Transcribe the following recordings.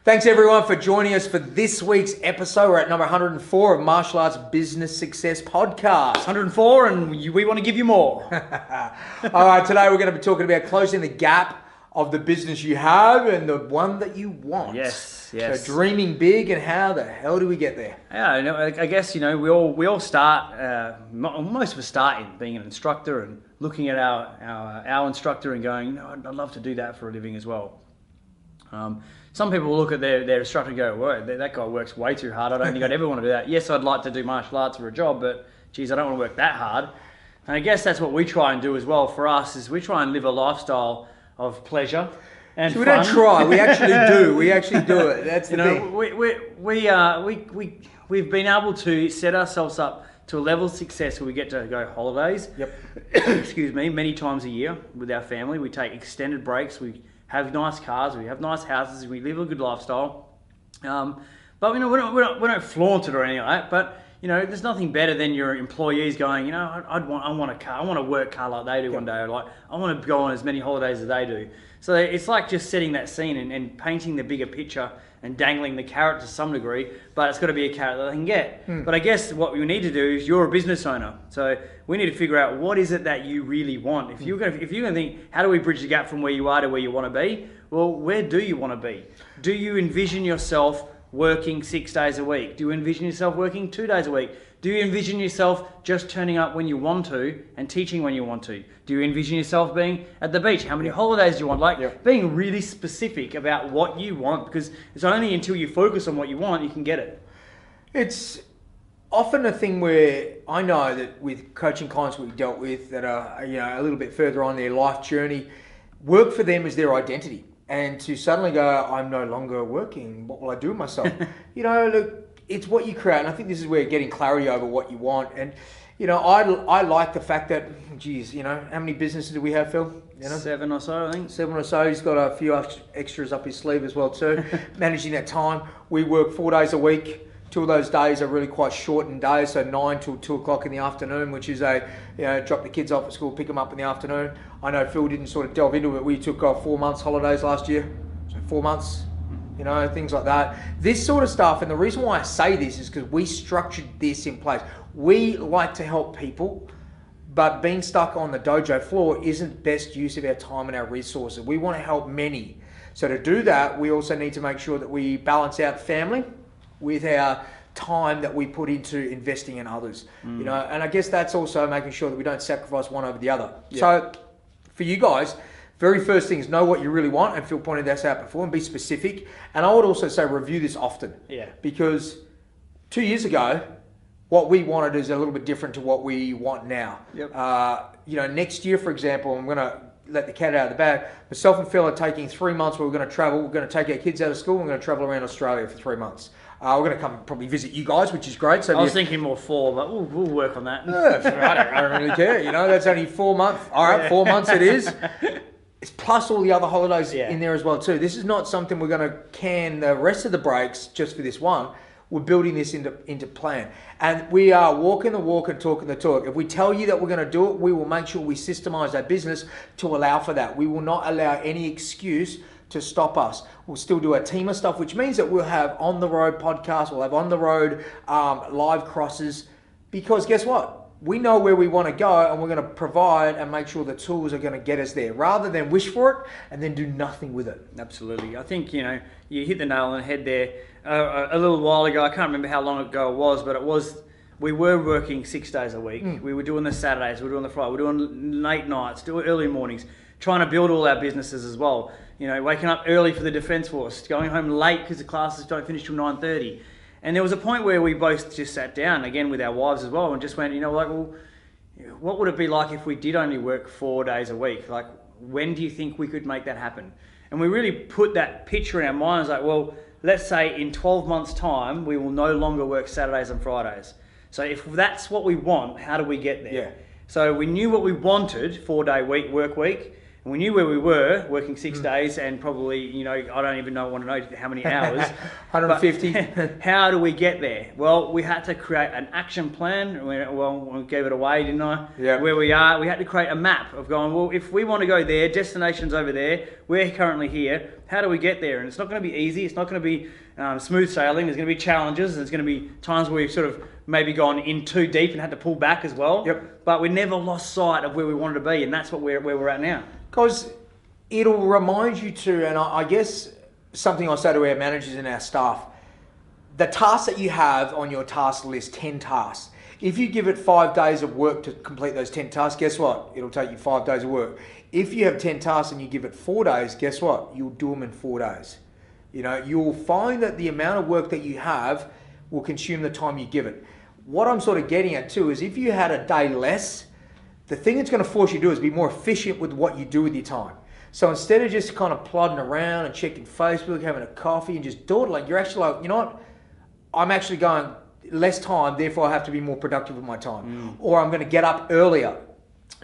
Thanks everyone for joining us for this week's episode. We're at number 104 of Martial Arts Business Success Podcast. 104 and we want to give you more. All right, today we're going to be talking about closing the gap of the business you have and the one that you want. Yes. So dreaming big, and how the hell do we get there? Yeah, I guess, we all start, most of us start in being an instructor and looking at our instructor and going, I'd love to do that for a living as well. Some people will look at their instructor and go, whoa, that guy works way too hard. I don't think I'd ever want to do that. Yes, I'd like to do martial arts for a job, but geez, I don't want to work that hard. And I guess that's what we try and do as well for us, is we try and live a lifestyle of pleasure and so we fun. don't try, we actually do. We actually do it. That's the thing. We've been able to set ourselves up to a level of success where we get to go holidays. Yep. Excuse me, many times a year with our family. We take extended breaks. We have nice cars, we have nice houses, we live a good lifestyle. But we don't flaunt it or anything like that. But there's nothing better than your employees going, I want a car, I want to work car like they do one day. Or like I want to go on as many holidays as they do. So it's like just setting that scene and painting the bigger picture and dangling the carrot to some degree, but it's got to be a carrot that they can get. But I guess what we need to do is, you're a business owner, so we need to figure out what is it that you really want. If you're going to think, how do we bridge the gap from where you are to where you want to be? Well, where do you want to be? Do you envision yourself working 6 days a week? Do you envision yourself working 2 days a week? Do you envision yourself just turning up when you want to and teaching when you want to? Do you envision yourself being at the beach? How many holidays do you want? Being really specific about what you want, because it's only until you focus on what you want you can get it. It's often a thing where I know that with coaching clients we've dealt with that are a little bit further on their life journey, work for them is their identity. And to suddenly go, I'm no longer working, what will I do with myself? Look, it's what you create, and I think this is where getting clarity over what you want. And I like the fact that, how many businesses do we have, Phil? 7 or so, I think. 7 or so. He's got a few extras up his sleeve as well too. Managing that time, we work 4 days a week. 2 of those days are really quite shortened days, so 9 till 2 o'clock in the afternoon, which is drop the kids off at school, pick them up in the afternoon. I know Phil didn't sort of delve into it. We took 4 months holidays last year, so 4 months. Things like that. This sort of stuff, and the reason why I say this is because we structured this in place. We like to help people, but being stuck on the dojo floor isn't best use of our time and our resources. We want to help many. So to do that, we also need to make sure that we balance out family with our time that we put into investing in others. And I guess that's also making sure that we don't sacrifice one over the other. Yeah. So for you guys, very first thing is know what you really want, and Phil pointed this out before, and be specific. And I would also say review this often. Yeah. Because 2 years ago, what we wanted is a little bit different to what we want now. Yep. Next year, for example, I'm going to let the cat out of the bag. Myself and Phil are taking 3 months where we're going to travel. We're going to take our kids out of school. We're going to travel around Australia for 3 months. We're going to come probably visit you guys, which is great. So I was thinking more 4, but we'll work on that. I don't really care. That's only 4 months. All right, 4 months it is. It's plus all the other holidays in there as well too. This is not something we're going to can the rest of the breaks just for this one. We're building this into plan. And we are walking the walk and talking the talk. If we tell you that we're going to do it, we will make sure we systemize our business to allow for that. We will not allow any excuse to stop us. We'll still do our TIMA stuff, which means that we'll have on-the-road podcasts, we'll have on-the-road live crosses, because guess what? We know where we want to go, and we're going to provide and make sure the tools are going to get us there, rather than wish for it and then do nothing with it. Absolutely. I think, you hit the nail on the head there. A little while ago, I can't remember how long ago it was, but we were working 6 days a week. We were doing the Saturdays, we were doing the Friday, we were doing late nights, doing early mornings, trying to build all our businesses as well. Waking up early for the Defence Force, going home late because the classes don't finish till 9:30. And there was a point where we both just sat down, again with our wives as well, and just went, what would it be like if we did only work 4 days a week? Like, when do you think we could make that happen? And we really put that picture in our minds, like, well, let's say in 12 months' time, we will no longer work Saturdays and Fridays. So if that's what we want, how do we get there? Yeah. So we knew what we wanted, 4 day work week. And we knew where we were, working 6 days and probably, you know, I don't even want to know how many hours. 150. How do we get there? Well, we had to create an action plan. We gave it away, didn't I? Yeah. Where we are, we had to create a map of going, well, if we want to go there, destination's over there, we're currently here, how do we get there? And it's not going to be easy, it's not going to be smooth sailing, there's going to be challenges, there's going to be times where we've sort of maybe gone in too deep and had to pull back as well. Yep. But we never lost sight of where we wanted to be, and that's where we're at now. Because it'll remind you to, and I guess something I say to our managers and our staff, the tasks that you have on your task list, 10 tasks, if you give it 5 days of work to complete those 10 tasks, guess what? It'll take you 5 days of work. If you have 10 tasks and you give it 4 days, guess what? You'll do them in 4 days. You know, you'll find that the amount of work that you have will consume the time you give it. What I'm sort of getting at too is if you had a day less, the thing it's going to force you to do is be more efficient with what you do with your time. So instead of just kind of plodding around and checking Facebook, having a coffee and just dawdling, you're actually like, you know what? I'm actually going less time, therefore I have to be more productive with my time. Or I'm going to get up earlier.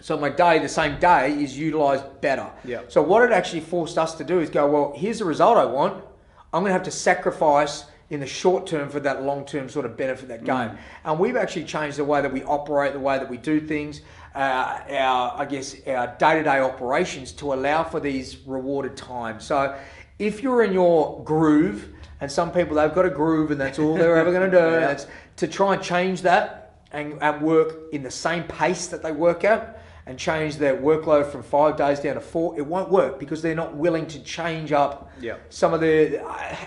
So my day, the same day, is utilised better. Yep. So what it actually forced us to do is go, well, here's the result I want. I'm going to have to sacrifice in the short term for that long term sort of benefit that gain. And we've actually changed the way that we operate, the way that we do things, our day-to-day operations to allow for these rewarded times. So if you're in your groove, and some people, they've got a groove and that's all they're ever going to do, and it's to try and change that and work in the same pace that they work at, and change their workload from 5 days down to 4, it won't work because they're not willing to change up some of the,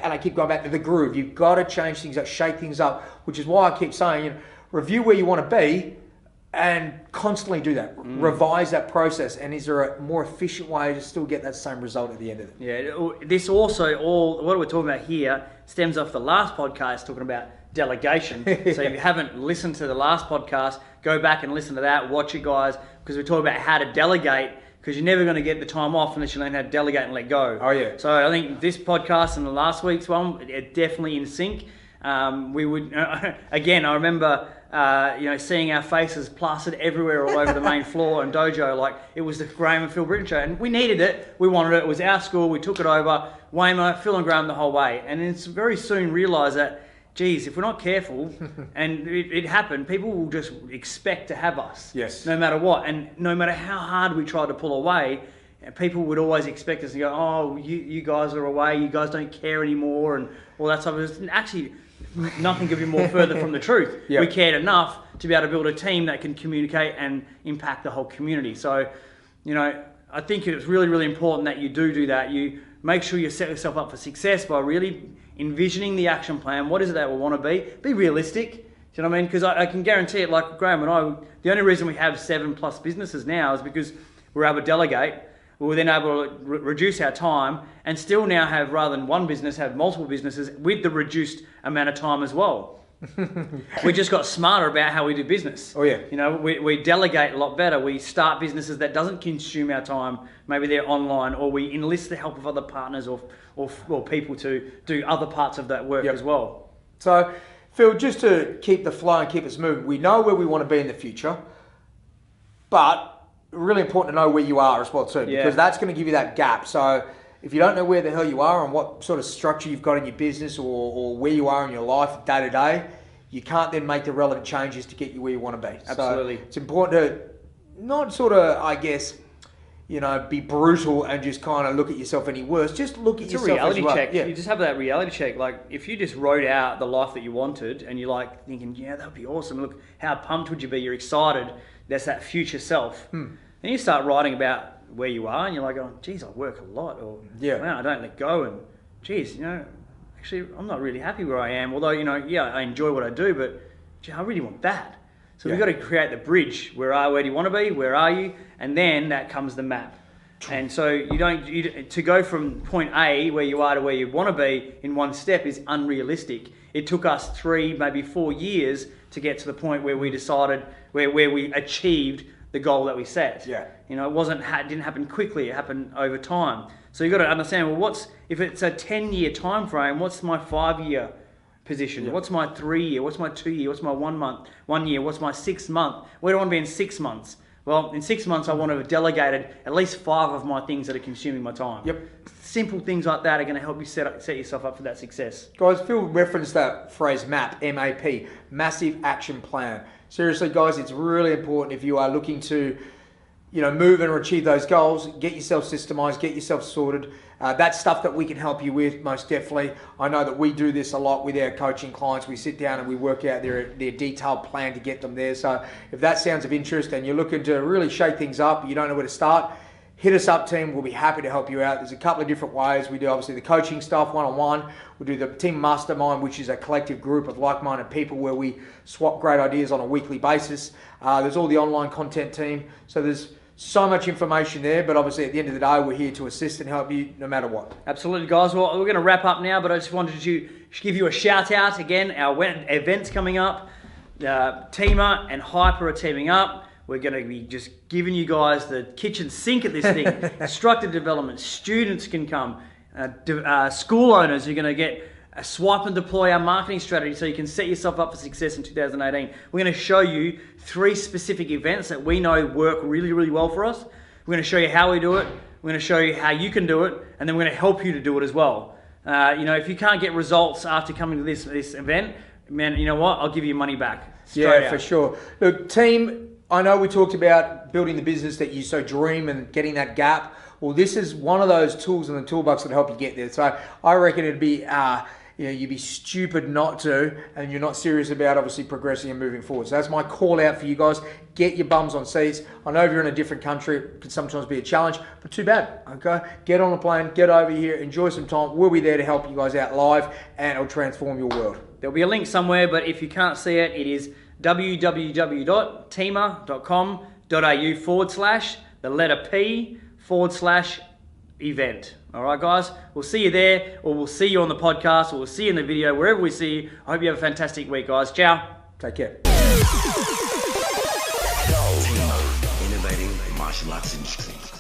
and I keep going back to the groove. You've got to change things up, shake things up, which is why I keep saying, you know, review where you want to be and constantly do that. Revise that process. And is there a more efficient way to still get that same result at the end of it? Yeah, this also, what we're talking about here stems off the last podcast talking about delegation. So if you haven't listened to the last podcast, go back and listen to that, watch it guys, because we're talking about how to delegate, because you're never going to get the time off unless you learn how to delegate and let go. Oh yeah. So I think this podcast and the last week's one are definitely in sync. We would, again, I remember, seeing our faces plastered everywhere all over the main floor and dojo, like it was the Graham and Phil Britton show, and we needed it, we wanted it, it was our school, we took it over, Waymo, Phil and Graham the whole way, and it's very soon realised that, geez, if we're not careful, and it happened, people will just expect to have us, yes, no matter what, and no matter how hard we try to pull away, people would always expect us to go, oh, you guys are away, you guys don't care anymore, and all that stuff. And actually, nothing could be more further from the truth. Yep. We cared enough to be able to build a team that can communicate and impact the whole community. So, you know, I think it's really, really important that you do that. You make sure you set yourself up for success by really envisioning the action plan. What is it that we want to be? Be realistic. Do you know what I mean? Because I can guarantee it, like Graham and I, the only reason we have 7+ businesses now is because we're able to delegate. We're then able to reduce our time and still now have, rather than one business, have multiple businesses with the reduced amount of time as well. We just got smarter about how we do business. Oh yeah. You know, we delegate a lot better. We start businesses that doesn't consume our time. Maybe they're online, or we enlist the help of other partners or people to do other parts of that work as well. So, Phil, just to keep the flow and keep us moving, we know where we want to be in the future, but really important to know where you are as well too, because that's going to give you that gap. So if you don't know where the hell you are and what sort of structure you've got in your business or where you are in your life day to day, you can't then make the relevant changes to get you where you want to be. Absolutely. So it's important to not sort of, I guess, you know, be brutal and just kind of look at yourself any worse. Just look at yourself. It's a reality as well. check. Yeah. You just have that reality check. Like if you just wrote out the life that you wanted and you're like thinking, yeah, that would be awesome. Look, how pumped would you be? You're excited. That's that future self. Then you start writing about where you are and you're like, oh, geez, I work a lot. Or, wow, I don't let go. And, geez, you know, actually, I'm not really happy where I am. Although, you know, yeah, I enjoy what I do, but, gee, I really want that. So we've got to create the bridge. Where do you want to be? Where are you? And then that comes the map. And so to go from point A, where you are, to where you want to be in one step is unrealistic. It took us 3, maybe 4 years to get to the point where we decided, where we achieved the goal that we set. Yeah. You know, it didn't happen quickly. It happened over time. So you've got to understand, well, if it's a 10-year time frame, what's my 5-year position? What's my 3-year? What's my 2-year? What's my 1 month? 1 year? What's my 6 month? Where do I want to be in 6 months? Well, in 6 months, I want to have delegated at least 5 of my things that are consuming my time. Yep. Simple things like that are going to help you set yourself up for that success. Guys, Phil referenced that phrase MAP, M-A-P, Massive Action Plan. Seriously, guys, it's really important if you are looking to, move and achieve those goals. Get yourself systemized, get yourself sorted. That's stuff that we can help you with, most definitely. I know that we do this a lot with our coaching clients. We sit down and we work out their detailed plan to get them there. So if that sounds of interest and you're looking to really shake things up, you don't know where to start, hit us up, team. We'll be happy to help you out. There's a couple of different ways. We do obviously the coaching stuff one-on-one. We do the team mastermind, which is a collective group of like-minded people where we swap great ideas on a weekly basis. There's all the online content team. So there's so much information there, but obviously at the end of the day, we're here to assist and help you no matter what. Absolutely, guys. Well, we're going to wrap up now, but I just wanted to give you a shout out again. Our events coming up. TIMA and Hyper are teaming up. We're going to be just giving you guys the kitchen sink at this thing. Instructor development, students can come. School owners are going to get a swipe and deploy our marketing strategy so you can set yourself up for success in 2018. We're going to show you 3 specific events that we know work really, really well for us. We're going to show you how we do it. We're going to show you how you can do it, and then we're going to help you to do it as well. If you can't get results after coming to this event, man, you know what? I'll give you money back. Yeah, for sure. Look, team, I know we talked about building the business that you so dream and getting that gap. Well, this is one of those tools in the toolbox that help you get there. So I reckon it'd be, you'd be stupid not to, and you're not serious about obviously progressing and moving forward. So that's my call out for you guys. Get your bums on seats. I know if you're in a different country, it can sometimes be a challenge, but too bad, okay? Get on a plane, get over here, enjoy some time. We'll be there to help you guys out live, and it'll transform your world. There'll be a link somewhere, but if you can't see it, it is www.tima.com.au/P/event. All right, guys, we'll see you there, or we'll see you on the podcast, or we'll see you in the video, wherever we see you. I hope you have a fantastic week, guys. Ciao. Take care. TIMA, innovating the martial arts industry.